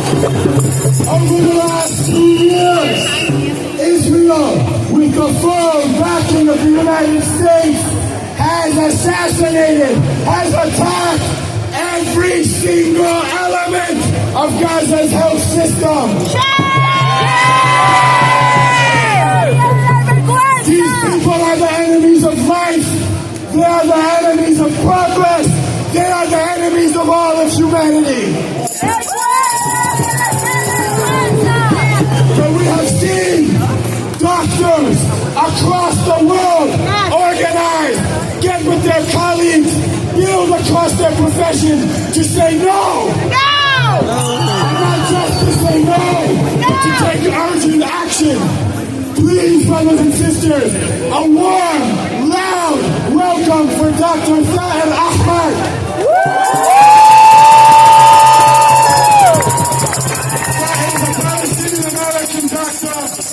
Over the last 2 years, Israel, with the full backing of the United States, has assassinated, has attacked every single element of Gaza's health system. These people are the enemies of life. They are the enemies of progress. They are the enemies of all of humanity. But we have seen doctors across the world organize, get with their colleagues, build across their profession to say no. No! And not just to say no, but to take urgent action. Please, brothers and sisters, a warm, loud welcome for Dr. Zahir Ahmad.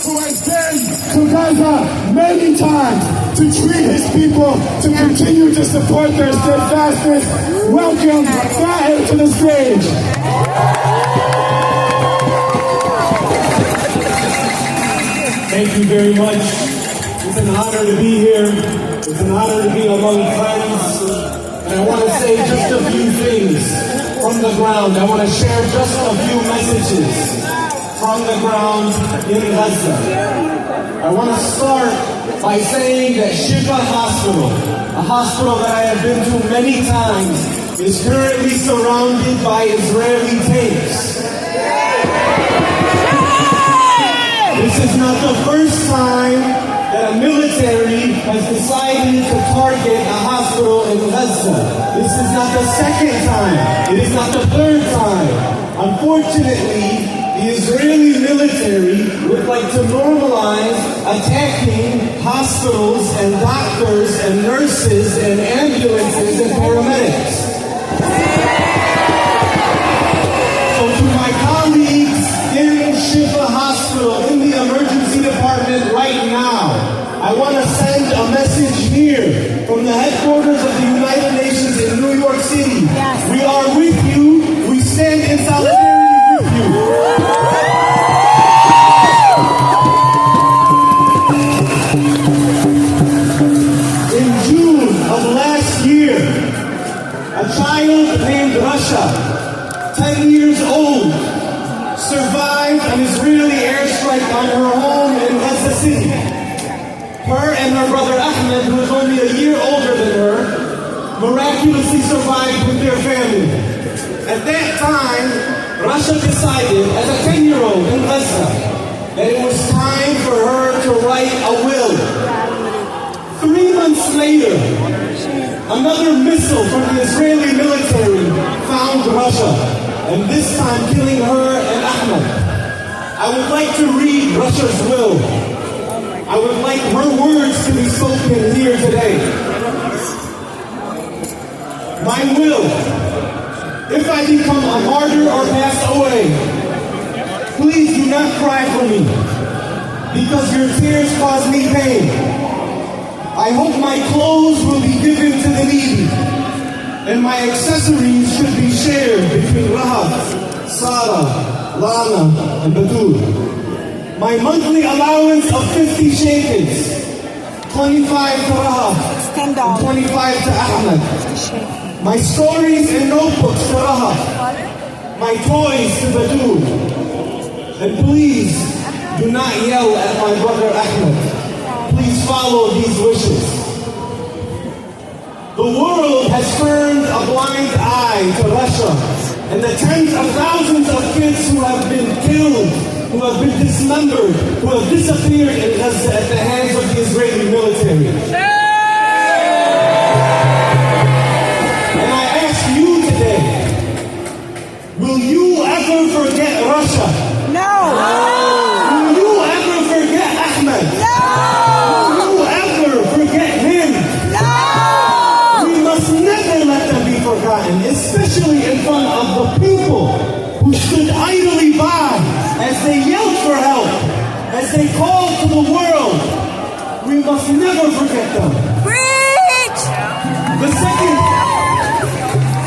Who has been to Gaza many times to treat his people, to continue to support their steadfastness. Welcome Zahir to the stage. Thank you very much. It's an honor to be here. It's an honor to be among friends. And I want to say just a few things from the ground. I want to share just a few messages from the ground in Gaza. I want to start by saying that Shifa Hospital, a hospital that I have been to many times, is currently surrounded by Israeli tanks. This is not the first time that a military has decided to target a hospital in Gaza. This is not the second time. It is not the third time. Unfortunately, the Israeli military would like to normalize attacking hospitals and doctors and nurses and ambulances and paramedics. So to my colleagues in Shifa Hospital, in the emergency department right now, I want to send a message here from the headquarters of the United Nations in New York City. Yes. We are with you. We stand in solidarity with you. In June of last year, a child named Rasha, 10 years old, survived an Israeli airstrike on her home in Gaza City. Her and her brother Ahmed, who is only a year older than her, miraculously survived with their family. At that time, Rasha decided, as a 10-year-old in Gaza, that it was time for her to write a will. 3 months later, another missile from the Israeli military found Rasha, and this time killing her and Ahmed. I would like to read Rasha's will. I would like her words to be spoken here today. My will, if I become a martyr or pass away, please do not cry for me, because your tears cause me pain. I hope my clothes will be given to the needy, and my accessories should be shared between Rahab, Sarah, Lana, and Batul. My monthly allowance of 50 shekels, 25 to Rahab, and 25 to Ahmed. My stories and notebooks to Rahab, my toys to Batul. And please, do not yell at my brother Ahmed. Please follow these wishes. The world has turned a blind eye to Russia and the tens of thousands of kids who have been killed, who have been dismembered, who have disappeared in Gaza at the hands of the Israeli military. And I ask you today, will you ever forget Russia? No! Will you ever forget Ahmed? No! Will you ever forget him? No! We must never let them be forgotten, especially in front of the people who stood idly by as they yelled for help, as they called to the world. We must never forget them. Preach!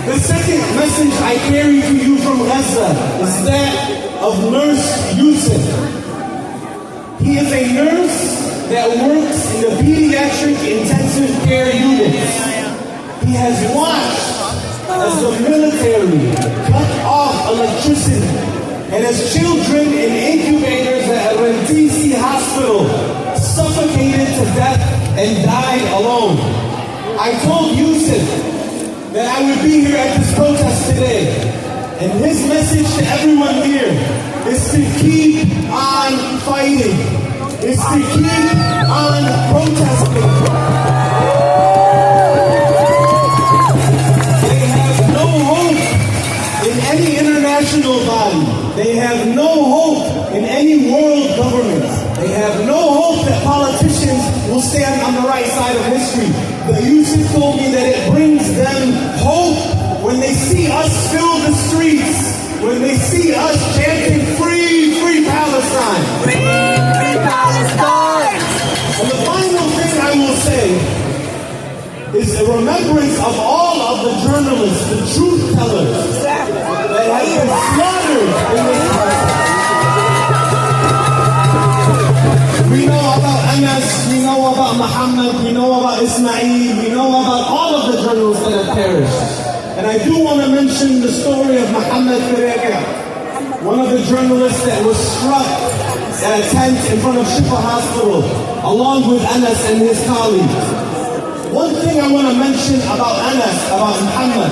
The The second message I carry to you from Gaza is that of Nurse Yusuf. He is a nurse that works in the pediatric intensive care units. He has watched as the military cut off electricity and as children in incubators at Rentisi Hospital suffocated to death and died alone. I told Yusuf that I would be here at this protest today, and his message to everyone here is to keep on fighting, is to keep on protesting. They have no hope in any international body. They have no hope in any world government. They have no hope that politicians will stand on the right side of history. The Yusuf told me that it brings them hope when they see us fill the streets, when they see us chanting free, free Palestine. Free, free Palestine! And the final thing I will say is a remembrance of all of the journalists, the truth tellers, that have been slaughtered in this country. We know about Anas, we know about Muhammad, we know about Ismail, we know about all of the journalists that have perished. And I do want to mention the story of Muhammad Karega, one of the journalists that was struck at a tent in front of Shifa Hospital, along with Anas and his colleagues. One thing I want to mention about Anas, about Muhammad,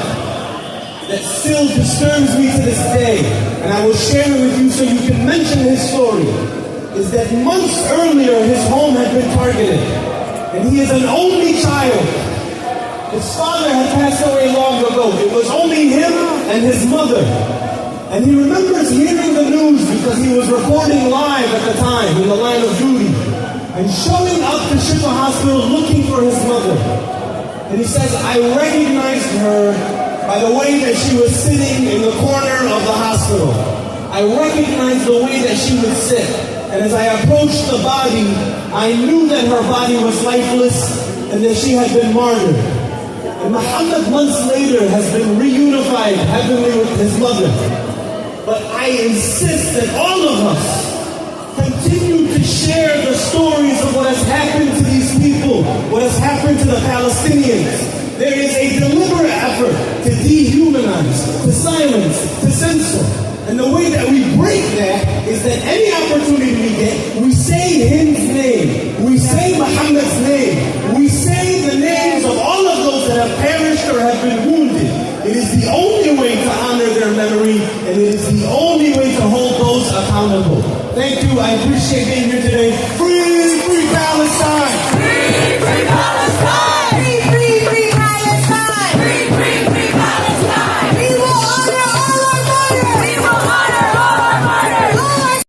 that still disturbs me to this day, and I will share it with you so you can mention his story, is that months earlier his home had been targeted, and he is an only child. His father had passed away long ago. It was only him and his mother. And he remembers hearing the news because he was reporting live at the time in the line of duty and showing up to Shifa Hospital looking for his mother. And he says, I recognized her by the way that she was sitting in the corner of the hospital. I recognized the way that she would sit. And as I approached the body, I knew that her body was lifeless and that she had been martyred. And Muhammad months later has been reunified heavenly with his mother. But I insist that all of us continue to share the stories of what has happened to these people, what has happened to the Palestinians. There is a deliberate effort to dehumanize, to silence, to censor. And the way that we break that is that any opportunity we get, we say his name, we say Muhammad's name, we say the names of all of those that have perished or have been wounded. It is the only way to honor their memory, and it is the only way to hold those accountable. Thank you. I appreciate being here today. Free, free Palestine!